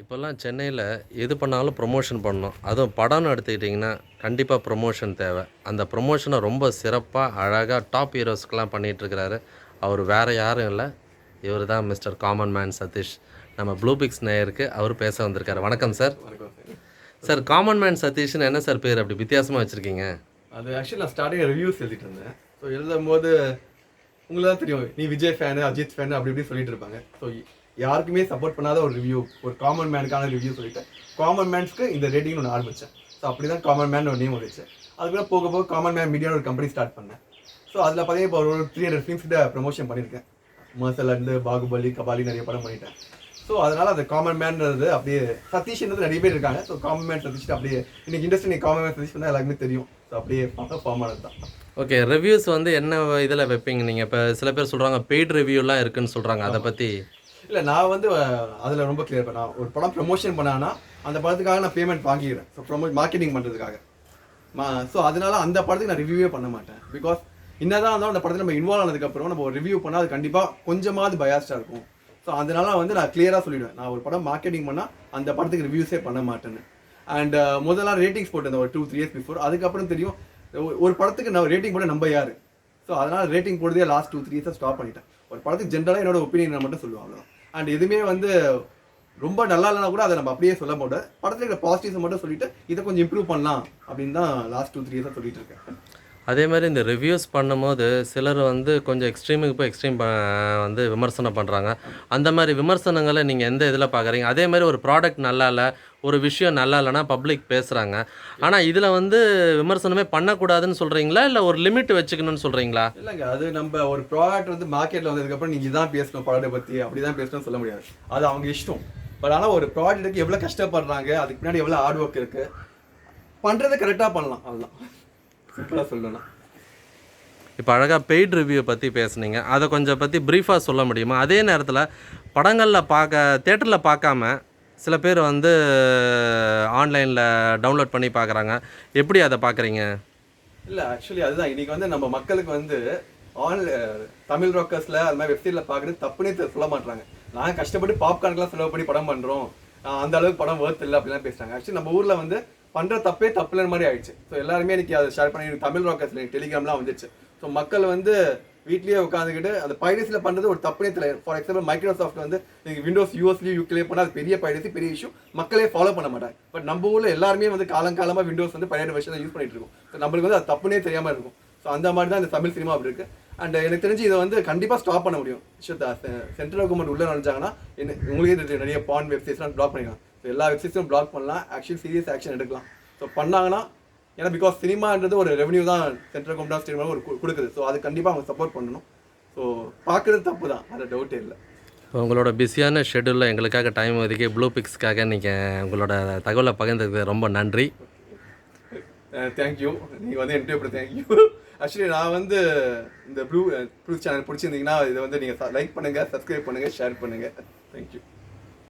இப்போல்லாம் சென்னையில எது பண்ணாலும் ப்ரொமோஷன் பண்ணணும். அதுவும் படம்னு எடுத்துக்கிட்டிங்கன்னா, கண்டிப்பா ப்ரொமோஷன் தேவை. அந்த ப்ரொமோஷன ரொம்ப சிறப்பா, அழகா டாப் ஹீரோஸ்க்குலாம் பண்ணிட்டுருக்கிறாரு. அவரு வேற யாரும் இல்ல. இவரு தான் மிஸ்டர் காமன் மேன் சதீஷ். நம்ம ப்ளூ பிக்ஸ் நேயருக்கு அவரு பேச வந்திருக்காரு. வணக்கம் சார். வணக்கம் சார். சார் காமன் மேன் சதீஷ்ன்னு என்ன சார் பேரு அப்படி வித்தியாசமா வச்சிருக்கீங்க? அது ஆக்சுவலி நான் ஸ்டார்டிங் ரிவ்யூஸ் எழுதிட்டு இருந்தேன். ஸோ எழுதும்போது உங்களுக்கு தான் தெரியும், நீ விஜய் ஃபேனு, அஜித் ஃபேனு அப்படி இப்படி சொல்லிட்டு இருப்பாங்க. ஸோ யாருக்குமே சப்போர்ட் பண்ணாத ஒரு ரிவ்யூ, ஒரு காமன் மேனுக்கான ரிவ்யூ சொல்லிட்டு காமன் மேன்ஸ்க்கு இந்த ரேட்டிங்னு ஒன்று ஆரம்பித்தேன். ஸோ அப்படி தான் காமன் மேன் ஒரு நேம் வந்துச்சு. அதுக்கப்புறம் போக போக காமன் மேன் மீடியான்னு ஒரு கம்பெனி ஸ்டார்ட் பண்ணேன். ஸோ அதில் பார்த்தீங்கன்னா இப்போ ஒரு 300 ஃபிலிம்ஸ் கிட்ட ப்ரமோஷன் பண்ணியிருக்கேன். மர்சல்லேருந்து பாகுபலி, கபாலி நிறைய படம் பண்ணிட்டேன். ஸோ அதனால் அந்த காமன் மேன்றது அப்படியே சதீஷ்ன்றது நிறைய பேர் இருக்காங்க. ஸோ காமன் மேன் சதீஷ் அப்படியே இன்னைக்கு இண்டஸ்ட்ரி நீ காமன் மேன் சதீஷ் பண்ணால் எல்லாருக்குமே தெரியும். ஸோ அப்படியே ஃபார்ம் ஆனது தான். ஓகே. ரிவ்யூஸ் வந்து என்ன இதில வைப்பீங்க நீங்க? இப்ப சில பேர் சொல்றாங்க, பெய்ட் ரிவ்யூலாம் இருக்குன்னு சொல்றாங்க. அத பத்தி? இல்லை நான் வந்து அதில் ரொம்ப கிளியர் பண்ணேன். ஒரு படம் ப்ரமோஷன் பண்ணான்னா அந்த படத்துக்காக நான் பேமெண்ட் வாங்கிக்கிறேன். ஸோ மார்க்கெட்டிங் பண்ணுறதுக்காக. ஸோ அதனால அந்த படத்துக்கு நான் ரிவ்யூவே பண்ண மாட்டேன். பிகாஸ் என்னதான் இருந்தாலும் அந்த படத்தில் நம்ம இன்வால்வ் ஆனதுக்கப்புறம் நம்ம ஒரு ரிவ்யூ பண்ணால் அது கண்டிப்பாக கொஞ்சமாவது பயாஸ்டாக இருக்கும். ஸோ அதனால வந்து நான் கிளியராக சொல்லிவிடுவேன், நான் ஒரு படம் மார்க்கெட்டிங் பண்ணால் அந்த படத்துக்கு ரிவ்யூஸே பண்ண மாட்டேன்னு. அண்ட் முதல்லாம் ரேட்டிங்ஸ் போட்டிருந்தேன் ஒரு 2-3 இயர்ஸ் பிஃபோர். அதுக்கப்புறம் தெரியும் ஒரு படத்துக்கு நான் ரேட்டிங் போட நம்ம யார். ஸோ அதனால் ரேட்டிங் போடுறதே லாஸ்ட் 2-3 இயர்ஸாக ஸ்டாப் பண்ணிட்டேன். ஒரு படத்துக்கு ஜென்ரலாக என்னோட ஒப்பீனியன் மட்டும் சொல்லுவேன், அவ்வளோதான். அண்ட் எதுவுமே வந்து ரொம்ப நல்லா இல்லைனா கூட அதை நம்ம அப்படியே சொல்ல மாட்டோம். படத்தில் இருக்கிற பாசிட்டிவ்ஸை மட்டும் சொல்லிட்டு இதை கொஞ்சம் இம்ப்ரூவ் பண்ணலாம் அப்படின்னு தான் லாஸ்ட் 2-3 இயர்ஸாக சொல்லிட்டு இருக்கேன். அதே மாதிரி இந்த ரிவ்யூஸ் பண்ணும்போது சிலர் வந்து கொஞ்சம் எக்ஸ்ட்ரீமுக்கு போய் எக்ஸ்ட்ரீம் வந்து விமர்சனம் பண்ணுறாங்க. அந்த மாதிரி விமர்சனங்களை நீங்கள் எந்த இதில் பார்க்குறீங்க? அதே மாதிரி ஒரு ப்ராடக்ட் நல்லா இல்லை, ஒரு விஷயம் நல்லா இல்லைன்னா பப்ளிக் பேசுகிறாங்க. ஆனால் இதில் வந்து விமர்சனமே பண்ணக்கூடாதுன்னு சொல்கிறீங்களா, இல்லை ஒரு லிமிட் வச்சுக்கணும்னு சொல்கிறீங்களா? இல்லைங்க, அது நம்ம ஒரு ப்ராடக்ட் வந்து மார்க்கெட்டில் வந்ததுக்கப்புறம் நீங்கள் இதான் பேசணும் ப்ராடக்ட்டை பற்றி, அப்படி தான் பேசணும்னு சொல்ல முடியாது. அது அவங்க இஷ்டம். பட் ஆனால் ஒரு ப்ராடக்ட்டுக்கு எவ்வளோ கஷ்டப்படுறாங்க, அதுக்கு பின்னாடி எவ்வளோ ஹார்ட் ஒர்க் இருக்குது, பண்ணுறதை கரெக்டாக பண்ணலாம், அதுதான் சிம்பிளாக சொல்லணும்னா. இப்போ அழகாக பெய்ட் ரிவ்யூ பற்றி பேசுனீங்க. அதை கொஞ்சம் பற்றி ப்ரீஃபாக சொல்ல முடியுமா? அதே நேரத்தில் படங்களில் தேட்டரில் பார்க்காம சில பேர் வந்து ஆன்லைனில் டவுன்லோட் பண்ணி பார்க்குறாங்க. எப்படி அதை பார்க்குறீங்க? இல்லை ஆக்சுவலி அதுதான் இன்றைக்கி வந்து நம்ம மக்களுக்கு வந்து தமிழ் ராக்கர்ஸில் அது மாதிரி வெப்சைட்டில் பார்க்குறது தப்புனே சொல்ல மாட்டாங்க. நாங்கள் கஷ்டப்பட்டு பாப்கார்னுக்குலாம் செலவு பண்ணி படம் பண்ணுறோம், அந்த அளவுக்கு படம் ஒர்த் இல்லை அப்படிலாம் பேசுகிறாங்க. ஆக்சுவலி நம்ம ஊரில் வந்து பண்ணுற தப்பே தப்புலன்னு மாதிரி ஆயிடுச்சு. ஸோ எல்லாருமே இன்றைக்கி அதை ஷேர் பண்ணி தமிழ் ராக்கர்ஸில் டெலிகிராம்லாம் வந்துச்சு. ஸோ மக்கள் வந்து வீட்லேயே உட்காந்துக்கிட்டு அந்த பைரசியில் பண்ணுறது ஒரு தப்புனே தெரியல. ஃபார் எக்ஸாம்பிள் மைக்ரோசாஃப்ட் வந்து நீங்கள் விண்டோஸ் யூஎஸ்லேயும் யூகேலேயே பண்ணால் அது பெரிய பைரசி, பெரிய இஷ்யூ, மக்களே ஃபாலோ பண்ண மாட்டாங்க. பட் நம்ம ஊரில் எல்லாருமே வந்து காலங்காலமாக விண்டோஸ் வந்து பைரேட் வெர்ஷன் யூஸ் பண்ணிட்டு இருக்கோம். ஸோ நம்மளுக்கு வந்து அது தப்புனே தெரியாமல் இருக்கும். ஸோ அந்த மாதிரி தான் இந்த தமிழ் சினிமா அப்படி இருக்குது. அண்ட் எனக்கு தெரிஞ்சு இதை வந்து கண்டிப்பாக ஸ்டாப் பண்ண முடியும். சென்ட்ரல் கவர்மெண்ட் உள்ளே நினைச்சாங்கன்னா உங்களுக்கே நிறைய பான் வெப்சைட்ஸ்லாம் பிளாக் பண்ணிக்கலாம். ஸோ எல்லா வெப்சைட்ஸும் பிளாக் பண்ணலாம், ஆக்சுவலி சீரியஸ் ஆக்ஷன் எடுக்கலாம். ஸோ பண்ணாங்கன்னா, ஏன்னா பிகாஸ் சினிமான்றது ஒரு ரெவன்யூ தான் சென்ட்ரல் கவர்மெண்ட் ஆஃப் சினிமா ஒரு கொடுக்குது. ஸோ அது கண்டிப்பாக அவங்க சப்போர்ட் பண்ணணும். ஸோ பார்க்குறது தப்பு தான், அது டவுட்டே இல்லை. உங்களோட பிஸியான ஷெட்யூலில் எங்களுக்காக டைம் ஒதுக்கி ப்ளூ பிக்ஸ்க்காக நீங்கள் உங்களோட தகவலை பகிர்ந்ததுக்கு ரொம்ப நன்றி. தேங்க்யூ. நீங்கள் வந்து என்கிட்ட எப்படி தேங்க்யூ. ஆக்சுவலி நான் வந்து இந்த ப்ளூ சேனல் பிடிச்சிருந்தீங்கன்னா இதை வந்து நீங்கள் லைக் பண்ணுங்கள், சப்ஸ்கிரைப் பண்ணுங்கள், ஷேர் பண்ணுங்கள். தேங்க்யூ.